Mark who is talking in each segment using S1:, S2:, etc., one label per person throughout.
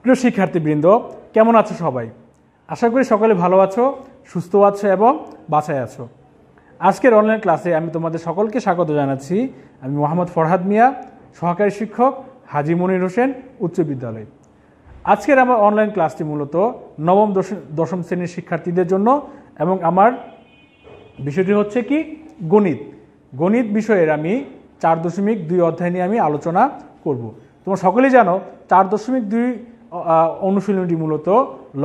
S1: প্রিয় শিক্ষার্থীবৃন্দ, কেমন আছো সবাই? আশা করি সকলে ভালো আছো, সুস্থ আছো এবং বাঁচায় আছো। আজকের অনলাইন ক্লাসে আমি তোমাদের সকলকে স্বাগত জানাচ্ছি। আমি মোহাম্মদ ফরহাদ মিয়া, সহকারী শিক্ষক, হাজী মনির হোসেন উচ্চ বিদ্যালয়। আজকের আমার অনলাইন ক্লাসটি মূলত নবম দশম শ্রেণীর শিক্ষার্থীদের জন্য এবং আমার বিষয়টি হচ্ছে কি গণিত। গণিত বিষয়ের আমি 4.2 অধ্যায় নিয়ে আমি আলোচনা করব। তোমরা সকলেই জানো 4.2 অনুশীলনীটি মূলত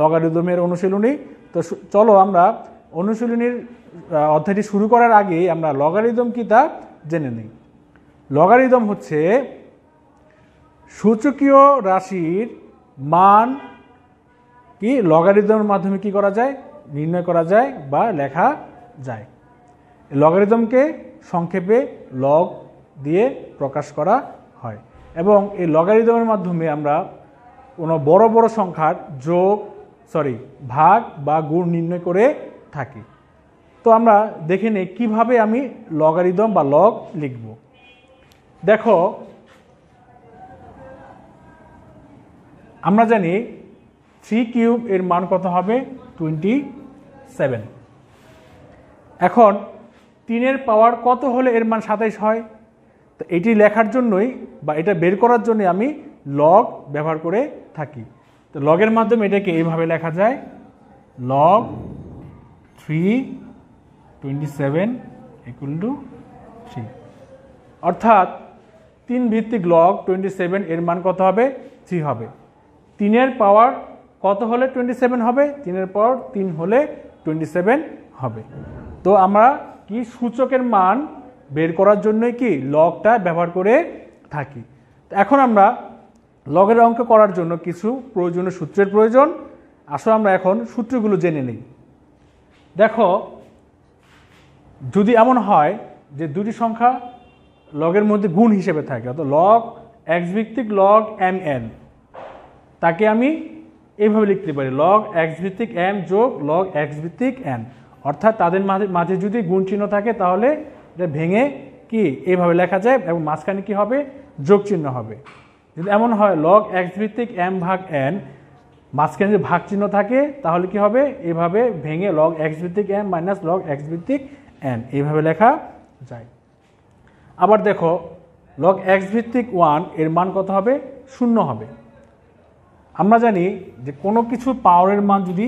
S1: লগারিদমের অনুশীলনী। তো চলো আমরা অনুশীলনীর অধ্যায়টি শুরু করার আগে আমরা লগারিদম কি তা জেনে নিই। লগারিদম হচ্ছে সূচকীয় রাশির মান কি লগারিদমের মাধ্যমে কি করা যায়, নির্ণয় করা যায় বা লেখা যায়। লগারিদমকে সংক্ষেপে লগ দিয়ে প্রকাশ করা হয় এবং এই লগারিদমের মাধ্যমে আমরা কোনো বড় বড় সংখ্যার ভাগ বা গুণ নির্ণয় করে থাকি। তো আমরা দেখে নিই কীভাবে আমি লগারিদম বা লগ লিখব। দেখো, আমরা জানি 3 কিউব এর মান কত হবে 27। এখন 3 পাওয়ার কত হলে এর মান 27 হয়। তো এটি লেখার জন্যই বা এটা বের করার জন্য আমি লগ ব্যবহার করে থাকি। তো লগের মাধ্যমে এটাকে এইভাবে লেখা যায়, লগ 327 = 3। অর্থাৎ 3 ভিত্তিক লগ 27 এর মান কত হবে 3 হবে। 3 পাওয়ার কত হলে 27 হবে, 3 পাওয়ার 3 হলে 27 হবে। তো আমরা কি সূচকের মান বের করার জন্যই কি লগটা ব্যবহার করে থাকি। এখন আমরা লগের অঙ্ক করার জন্য কিছু প্রয়োজনীয় সূত্রের প্রয়োজন। আসো আমরা এখন সূত্রগুলো জেনে নিই। দেখো, যদি এমন হয় যে দুটি সংখ্যা লগের মধ্যে গুণ হিসেবে থাকে, অর্থাৎ লগ এক্স ভিত্তিক লগ এম এন, তাকে আমি এইভাবে লিখতে পারি, লগ এক্স ভিত্তিক এম যোগ লগ এক্স ভিত্তিক এন। অর্থাৎ তাদের মাঝে যদি গুণ চিহ্ন থাকে তাহলে এটা ভেঙে কি এইভাবে লেখা যায় এবং মাঝখানে কি হবে যোগ চিহ্ন হবে। যদি এমন হয় লগ এক্স ভিত্তিক এম ভাগ এন, মাঝখানে যদি ভাগ চিহ্ন থাকে তাহলে কি হবে এইভাবে ভেঙে লগ এক্স ভিত্তিক এম মাইনাস লগ এক্স ভিত্তিক এন এইভাবে লেখা যায়। আবার দেখো, লগ এক্স ভিত্তিক 1 এর মান কত হবে 0 হবে। আমরা জানি যে কোনো কিছু পাওয়ারের মান যদি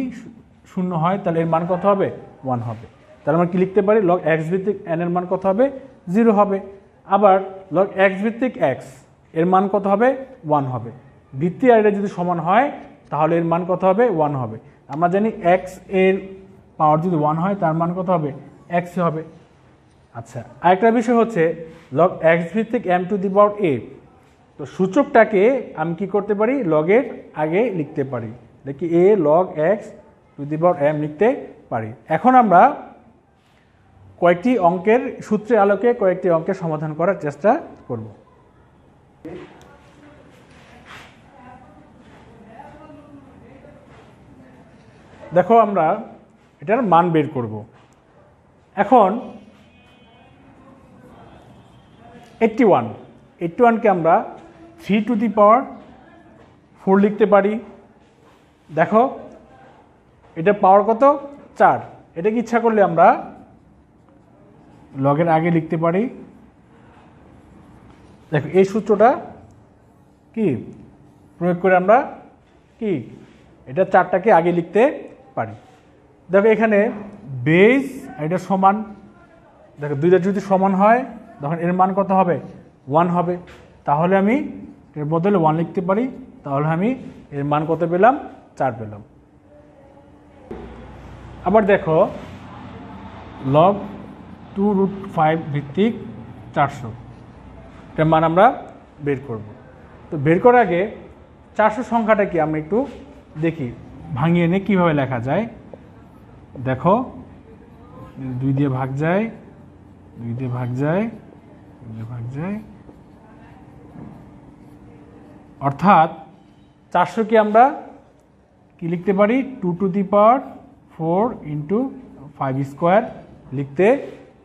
S1: 0 হয় তাহলে এর মান কত হবে 1 হবে। তাহলে আমরা কি লিখতে পারি, লগ এক্স ভিত্তিক এন এর মান কত হবে 0 হবে। আবার লগ এক্স ভিত্তিক এক্স এর মান কত হবে 1 হবে। ভিত্তি আর এটা যদি সমান হয় তাহলে এর মান কত হবে 1 হবে। আমরা জানি এক্স এর পাওয়ার যদি 1 হয় তার মান কত হবে এক্স হবে। আচ্ছা, আরেকটা বিষয় হচ্ছে লগ এক্স ভিত্তিক এম টু দি পাওয়ার এ। তো সূচকটাকে আমি কি করতে পারি লগের আগে লিখতে পারি, দেখি a log x to the power m লিখতে পারি। এখন আমরা কয়েকটি অঙ্কের সূত্রের আলোকে কয়েকটি অঙ্কের সমাধান করার চেষ্টা করব। দেখো, আমরা এটার মান বের করব। এখন 81কে আমরা 3 টু দি পাওয়ার 4 লিখতে পারি। দেখো, এটা পাওয়ার কত 4। এটাকে ইচ্ছা করলে আমরা লগের আগে লিখতে পারি। দেখো, এই সূত্রটা কি প্রয়োগ করে আমরা কি এটা 4টাকে আগে লিখতে পারি। দেখো, এখানে বেস এটা সমান, দেখো দুইটা যদি সমান হয় তখন এর মান কত হবে 1 হবে। তাহলে আমি এর বদলে 1 লিখতে পারি, তাহলে আমি এর মান কত পেলাম 4 পেলাম। আবার দেখো, লগ 2√5 ভিত্তিক 400 এটার মান আমরা বের করব। তো বের করার আগে 400 সংখ্যাটা কি আমরা একটু দেখি, ভাঙিয়ে নিয়ে কীভাবে লেখা যায়। দেখো, 2 দিয়ে ভাগ যায়, 2 দিয়ে ভাগ যায়, 2 দিয়ে ভাগ যায়, অর্থাৎ 400কে আমরা কি লিখতে পারি 2 টু দি পাওয়ার 4 × 5 স্কোয়ার লিখতে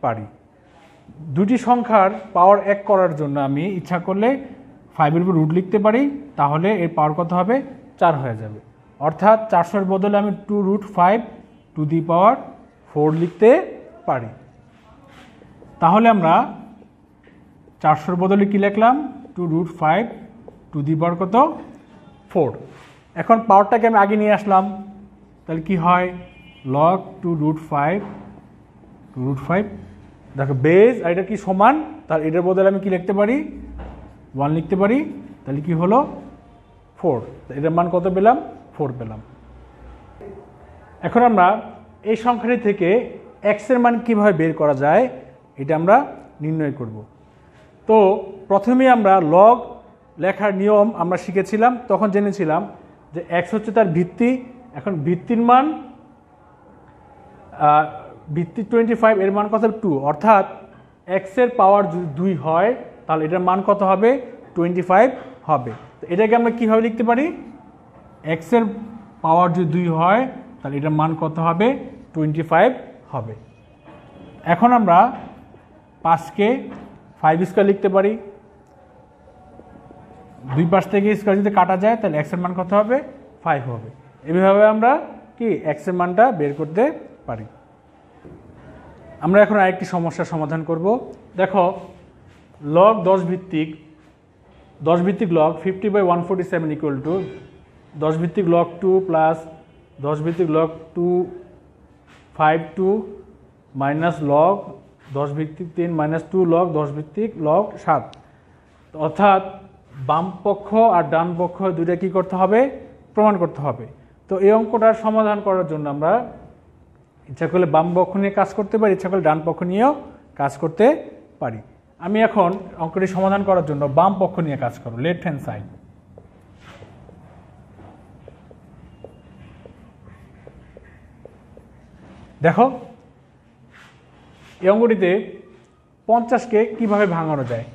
S1: পারি। দুটি সংখ্যার পাওয়ার 1 করার জন্য আমি ইচ্ছা করলে 5 এর উপর রুট লিখতে পারি, তাহলে এর পাওয়ার কত হবে 4 হয়ে যাবে। অর্থাৎ 400-এর বদলে আমি 2√5 লিখতে পারি। তাহলে আমরা 400-এর বদলে কি লিখলাম? 2√5 কত? 4। এখন পাওয়ারটাকে আমি আগে নিয়ে আসলাম, তাহলে কি হয়? log 2√5 দেখো বেজ আর এটা কি সমান, তাহলে এটার বদলে আমি কি লিখতে পারি? 1 লিখতে পারি। তাহলে কি হলো? 4। এটার মান কত পেলাম? 4 পেলাম। এখন আমরা এই সংখ্যাটি থেকে x এর মান কিভাবে বের করা যায় এটা আমরা নির্ণয় করব। তো প্রথমেই আমরা লগ লেখার নিয়ম আমরা শিখেছিলাম, তখন জেনেছিলাম যে x হচ্ছে তার ভিত্তি। এখন ভিত্তির মান ভিত্তি 25, এর মান কত? 2। অর্থাৎ x এর পাওয়ার যদি 2 হয় তাহলে এটার মান কত হবে? 25 হবে। তো এটাকে আমরা কীভাবে লিখতে পারি? x এর পাওয়ার যদি 2 হয় তাহলে এটার মান কত হবে? 25 হবে। এখন আমরা 5কে 5 স্কোয়ার লিখতে পারি। দুই পাশ থেকে স্কোয়ার যদি কাটা যায় তাহলে x এর মান কত হবে? 5 হবে। এভাবে আমরা কি x এর মানটা বের করতে পারি। আমরা এখন আরেকটি সমস্যার সমাধান করব। দেখো লগ 10 ভিত্তিক লগ 50/147 ইকুয়াল টু 10 ভিত্তিক লগ 2 প্লাস 10 ভিত্তিক লগ 252 মাইনাস লগ 10 ভিত্তিক 3 মাইনাস 2 লগ 10 ভিত্তিক লগ 7। অর্থাৎ বাম পক্ষ আর ডান পক্ষ দুইটা কি করতে হবে? প্রমাণ করতে হবে। তো এই অঙ্কটার সমাধান করার জন্য আমরা ইচ্ছা করলে বাম পক্ষ নিয়ে কাজ করতে পারি, ইচ্ছা করলে ডান পক্ষ নিয়েও কাজ করতে পারি। আমি এখন অঙ্কটি সমাধান করার জন্য বাম পক্ষ নিয়ে কাজ করব, লেফট হ্যান্ড সাইড। দেখো এই অঙ্কটিতে 50কে কিভাবে ভাঙানো যায়।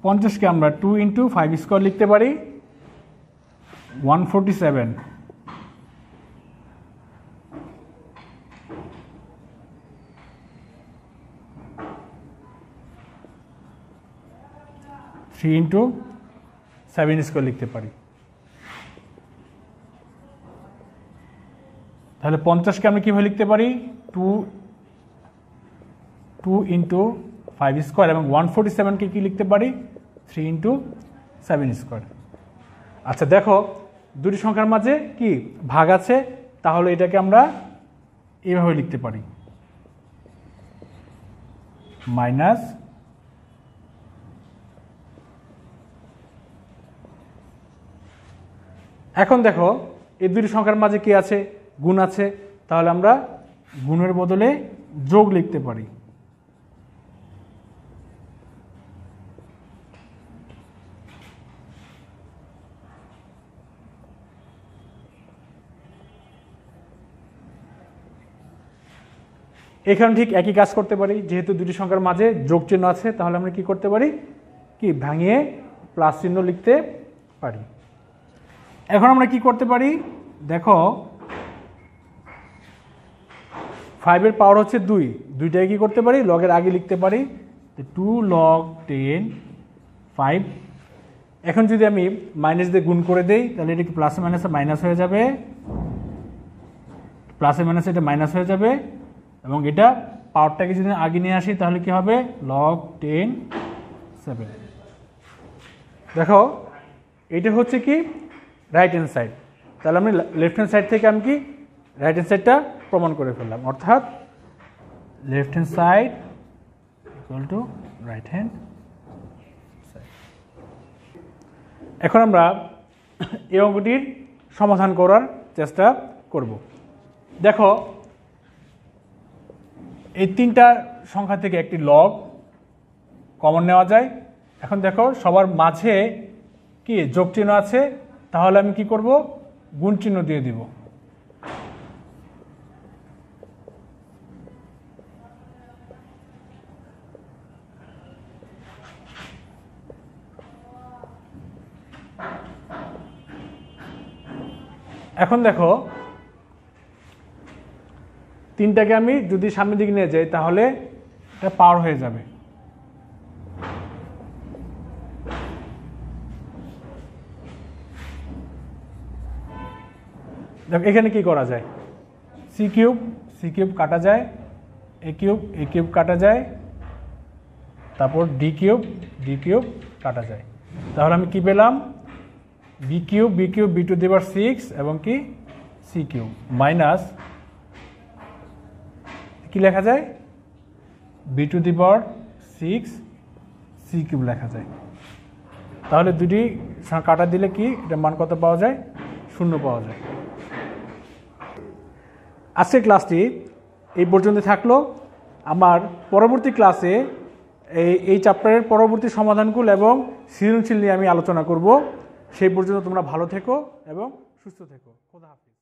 S1: 50কে আমরা 2 × 5 স্কোয়ার লিখতে পারি। 147 3 × 7 স্কোয়ার লিখতে পারি। তাহলে 50কে আমরা কীভাবে লিখতে পারি? 2 × 5 স্কোয়ার এবং 147কে কি লিখতে পারি? 3 × 7 স্কোয়ার। আচ্ছা দেখো দুটি সংখ্যার মাঝে কি ভাগ আছে, তাহলে এটাকে আমরা এইভাবে লিখতে পারি, মাইনাস এখন দেখো এই দুটি সংখ্যার মাঝে কি আছে? গুণ আছে। তাহলে আমরা গুণের বদলে যোগ লিখতে পারি। এখানে ঠিক একই কাজ করতে পারি, যেহেতু দুটি সংখ্যার মাঝে যোগ চিহ্ন আছে তাহলে আমরা কি করতে পারি? কি ভাঙিয়ে প্লাস চিহ্ন লিখতে পারি। এখন আমরা কি করতে পারি? দেখো 5 এর পাওয়ার হচ্ছে 2, দুইটাই কি করতে পারি? লগের আগে লিখতে পারি 2 log 10 5। এখন যদি আমি মাইনাস দিয়ে গুণ করে দেই তাহলে এটা কি প্লাসে মাইনাসে মাইনাস হয়ে যাবে, প্লাসে মাইনাসে এটা মাইনাস হয়ে যাবে এবং এটা পাওয়ারটাকে যদি আগে নিয়ে আসি তাহলে কি হবে? log 10 7। দেখো এটা হচ্ছে কি রাইট হ্যান্ড সাইড। তাহলে আমি লেফট হ্যান্ড সাইড থেকে আমি কি রাইট হ্যান্ড সাইডটা প্রমাণ করে ফেললাম। অর্থাৎ left hand side equal to right hand side. এখন আমরা এই অঙ্কটির সমাধান করার চেষ্টা করব। দেখো এই তিনটা সংখ্যা থেকে একটি লগ কমন নেওয়া যায়। এখন দেখো সবার মাঝে কি যোগ চিহ্ন আছে, তাহলে আমি কি করব? গুণ চিহ্ন দিয়ে দিব। এখন দেখো তিনটাকে আমি যদি সামনের দিকে নিয়ে যাই তাহলে এটা পাওয়ার হয়ে যাবে। দেখো এখানে কি করা যায়, সি কিউব কাটা যায়, এ কিউব কাটা যায়, তারপর ডি কিউব কাটা যায়। তাহলে আমি কি পেলাম, b cube b to the power 6 এবং কি সি কিউব মাইনাস কি লেখা যায়, b to the power 6 c cube লেখা যায়। তাহলে দুটি কাটা দিলে কি এটা মান কত পাওয়া যায়, 0 পাওয়া যায়। আজকের ক্লাসটি এই পর্যন্ত থাকলো। আমার পরবর্তী ক্লাসে এই চ্যাপ্টারের পরবর্তী সমাধানগুলো এবং সৃজনশীল নিয়ে আমি আলোচনা করব। সেই পর্যন্ত তোমরা ভালো থেকো এবং সুস্থ থেকো। খোদা হাফেজ।